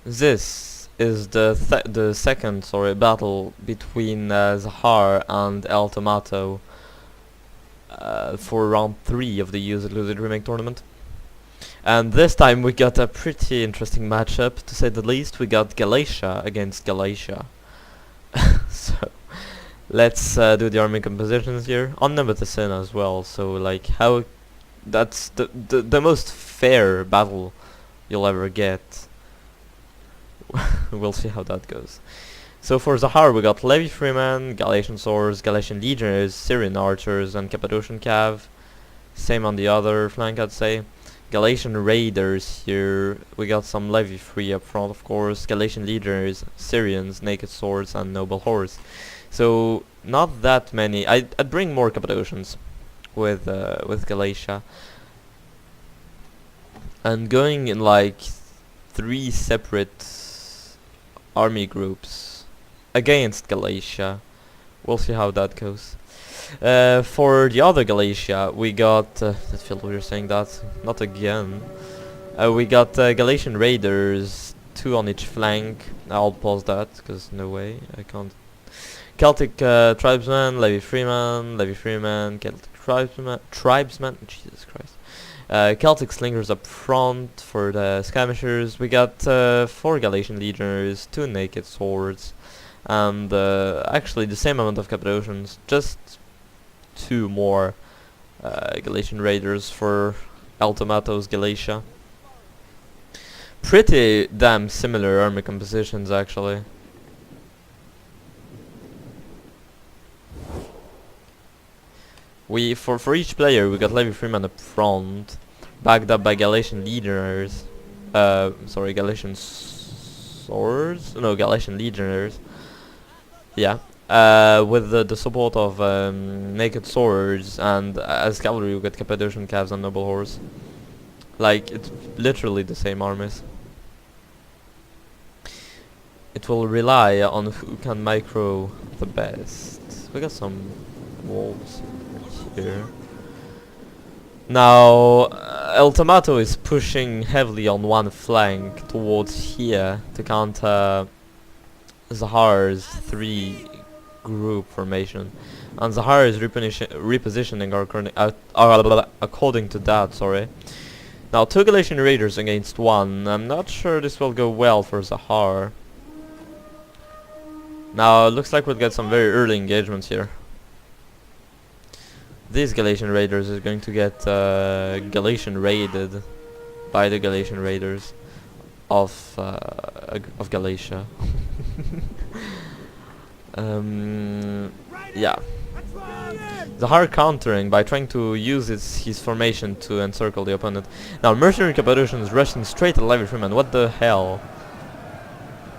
This is the second battle between Zahar and El Tomato for round 3 of the Use It Lose It Remake tournament. And this time we got a pretty interesting matchup, to say the least. We got Galatia against Galatia. So let's do the army compositions here. Unnumbered the sin as well, so like how that's the most fair battle you'll ever get. We'll see how that goes. So for Zahar we got Levi Freeman, Galatian Swords, Galatian Legionnaires, Syrian Archers and Cappadocian Cav. Same on the other flank, I'd say. Galatian Raiders here, we got some Levi Free up front, of course, Galatian Legionnaires, Syrians, Naked Swords and Noble Horse. So not that many. I'd bring more Cappadocians with Galatia. And going in like 3 separate army groups against Galatia. We'll see how that goes. For the other Galatia, we got... I feel weird saying that. Not again. We got Galatian Raiders, 2 on each flank. I'll pause that, because no way, I can't. Celtic Tribesmen, Levi Freeman, Celtic Tribesmen, Jesus Christ. Celtic Slingers up front for the Skirmishers. We got 4 Galatian Legionnaires, 2 Naked Swords, and actually the same amount of Cappadocians, just 2 more Galatian Raiders for El Tomato's Galatia. Pretty damn similar army compositions, actually. For each player we got Levi Freeman up front, backed up by Galatian Legionnaires. Galatian Swords? No, Galatian Legionnaires. Yeah. With the support of Naked Swords, and as cavalry we got Cappadocian Cavs and Noble Horse. Like, it's literally the same armies. It will rely on who can micro the best. We got some wolves here. Now, El Tomato is pushing heavily on one flank towards here to counter Zahar's 3 group formation, and Zahar is repositioning according to that. Sorry. Now 2 Galatian Raiders against 1. I'm not sure this will go well for Zahar. Now it looks like we'll get some very early engagements here. These Galatian Raiders is going to get Galatian raided by the Galatian Raiders of Galatia. Yeah. Zahar countering by trying to use his formation to encircle the opponent. Now mercenary Cappadocians rushing straight at Levi Freeman. What the hell?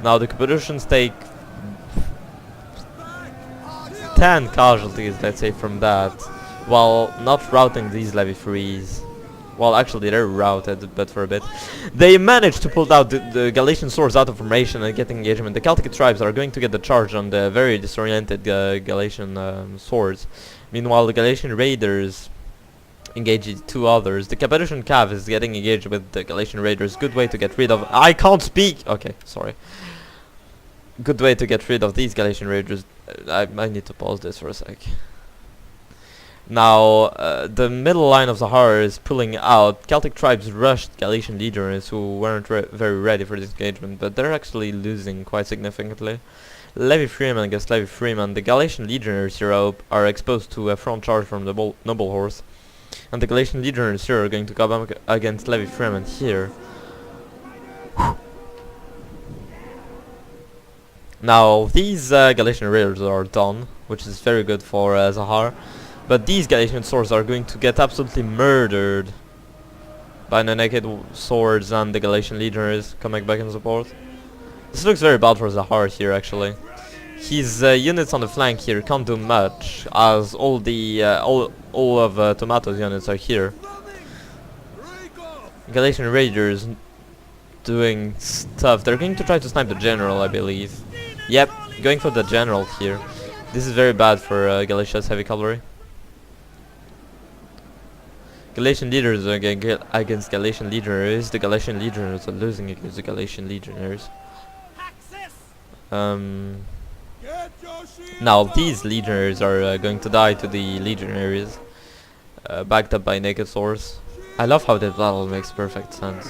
Now the Cappadocians take 10 casualties, let's say, from that, while not routing these Levi Frees. Well, actually they're routed, but for a bit. They managed to pull out the Galatian Swords out of formation and get engagement. The Celtic tribes are going to get the charge on the very disoriented Galatian Swords. Meanwhile, the Galatian Raiders engage 2 others. The Cappadocian Cav is getting engaged with the Galatian Raiders. Good way to get rid of... I can't speak! Okay, sorry. Good way to get rid of these Galatian Raiders. I need to pause this for a sec. Now, the middle line of Zahar is pulling out. Celtic tribes rushed Galatian Legionnaires who weren't very ready for this engagement, but they're actually losing quite significantly. Levi Freeman against Levi Freeman. The Galatian Legionnaires here are exposed to a front charge from the Noble Horse, and the Galatian Legionnaires here are going to come up against Levi Freeman here. Now, these Galatian Raiders are done, which is very good for Zahar. But these Galatian Swords are going to get absolutely murdered by the Naked Swords and the Galatian Legionnaires coming back in support. This looks very bad for Zahar here, actually. His units on the flank here can't do much, as all of Tomato's units are here. Galatian Raiders doing stuff. They're going to try to snipe the general, I believe. Yep, going for the general here. This is very bad for Galatia's heavy cavalry. Galatian leaders are against Galatian legionaries. The Galatian legionaries are losing against the Galatian legionaries. Now these legionaries are going to die to the legionaries, backed up by naked swords. I love how this battle makes perfect sense.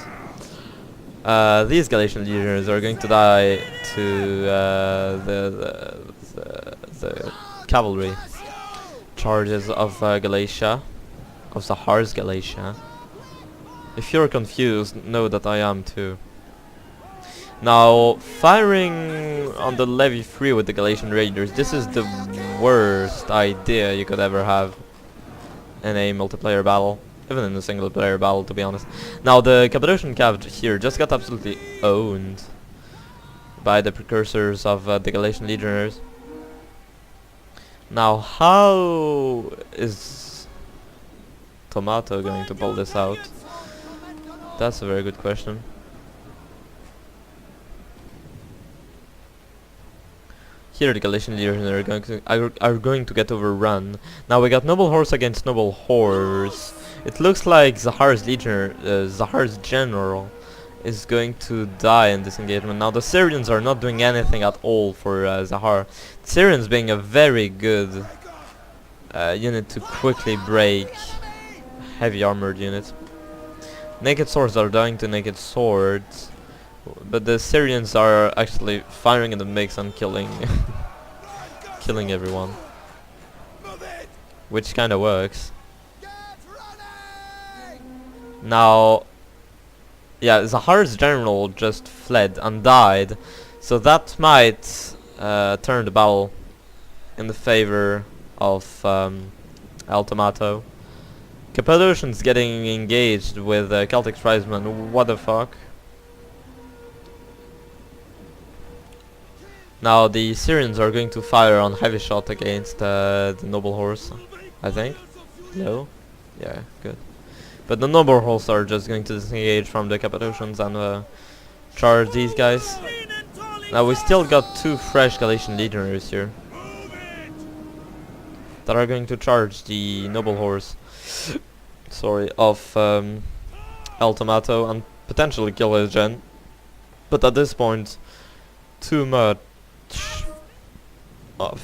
These Galatian legionaries are going to die to the cavalry charges of Galatia, of Zahar's Galatia. If you're confused, know that I am too. Now, firing on the levy 3 with the Galatian raiders, this is the worst idea you could ever have in a multiplayer battle, even in a single player battle, to be honest. Now, the Cappadocian cav here just got absolutely owned by the precursors of the Galatian legionaries. Now, how is Tomato going to pull this out? That's a very good question. Here the Galatian legionaries are going to get overrun. Now we got noble horse against noble horse. It looks like Zahar's Zahar's general is going to die in this engagement. Now the Syrians are not doing anything at all for Zahar. The Syrians being a very good unit to quickly break heavy armored units. Naked swords are dying to naked swords, but the Syrians are actually firing in the mix and killing killing everyone, which kind of works. Now, yeah, Zahar's general just fled and died, so that might turn the battle in the favor of El Tomato. Cappadocians getting engaged with Celtic tribesmen, what the fuck? Now the Syrians are going to fire on heavy shot against the noble horse, I think. No? Yeah, good. But the noble horse are just going to disengage from the Cappadocians and charge these guys. Now we still got two fresh Galatian legionaries here that are going to charge the noble horse sorry, of El Tomato and potentially kill his gen. But at this point, too much of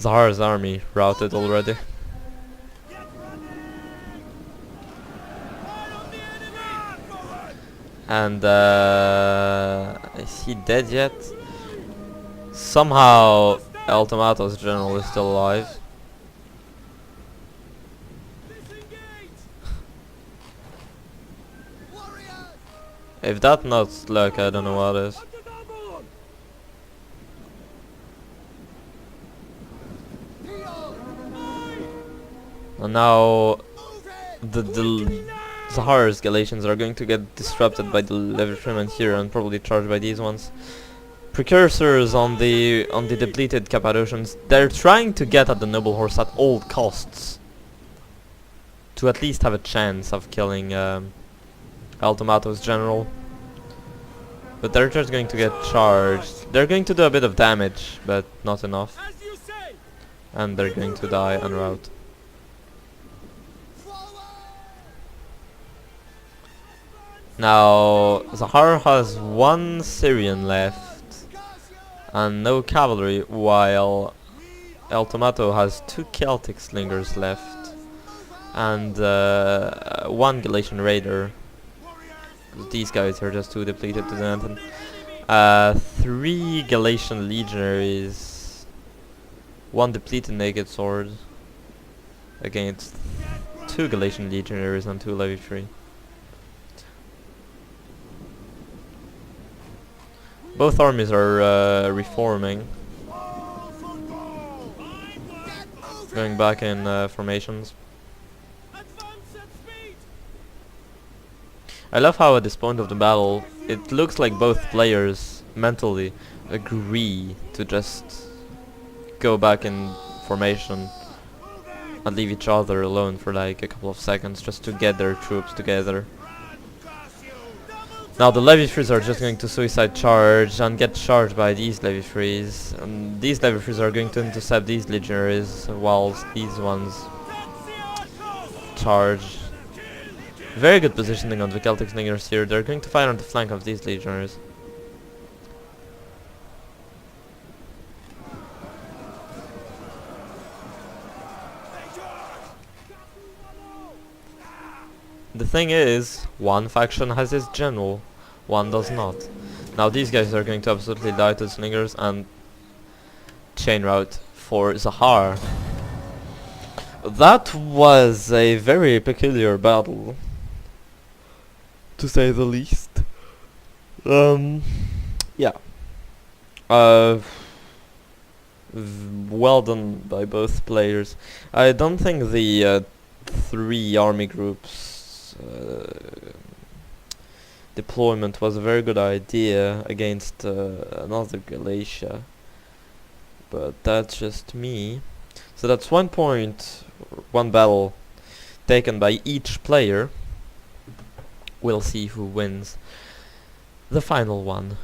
Zahar's army routed already. And is he dead yet? Somehow El Tomato's general is still alive. If that's not luck, I don't know what is. And now the Zahar's Galatians are going to get disrupted by the Leviathan here and probably charged by these ones. Precursors on the depleted Cappadocians, they're trying to get at the noble horse at all costs to at least have a chance of killing El Tomato's general. But they're just going to get charged. They're going to do a bit of damage, but not enough. And they're going to die en route. Now Zahar has one Syrian left and no cavalry, while El Tomato has two Celtic slingers left and one Galatian raider. These guys are just too depleted to do anything. 3 Galatian legionaries, 1 depleted naked sword against 2 Galatian legionaries and 2 levy 3. Both armies are reforming, going back in formations. I love how at this point of the battle it looks like both players mentally agree to just go back in formation and leave each other alone for like a couple of seconds just to get their troops together. Now the levy 3s are just going to suicide charge and get charged by these levy 3s, and these levy 3s are going to intercept these legionaries whilst these ones charge. Very good positioning on the Celtic Slingers here. They're going to fire on the flank of these legionaries. The thing is, one faction has its general, one does not. Now these guys are going to absolutely die to the Slingers and chain route for Zahar. That was a very peculiar battle, to say the least. Yeah. Well done by both players. I don't think the 3 army groups deployment was a very good idea against another Galatia, but that's just me. So that's 1 point, 1 battle taken by each player. We'll see who wins the final one.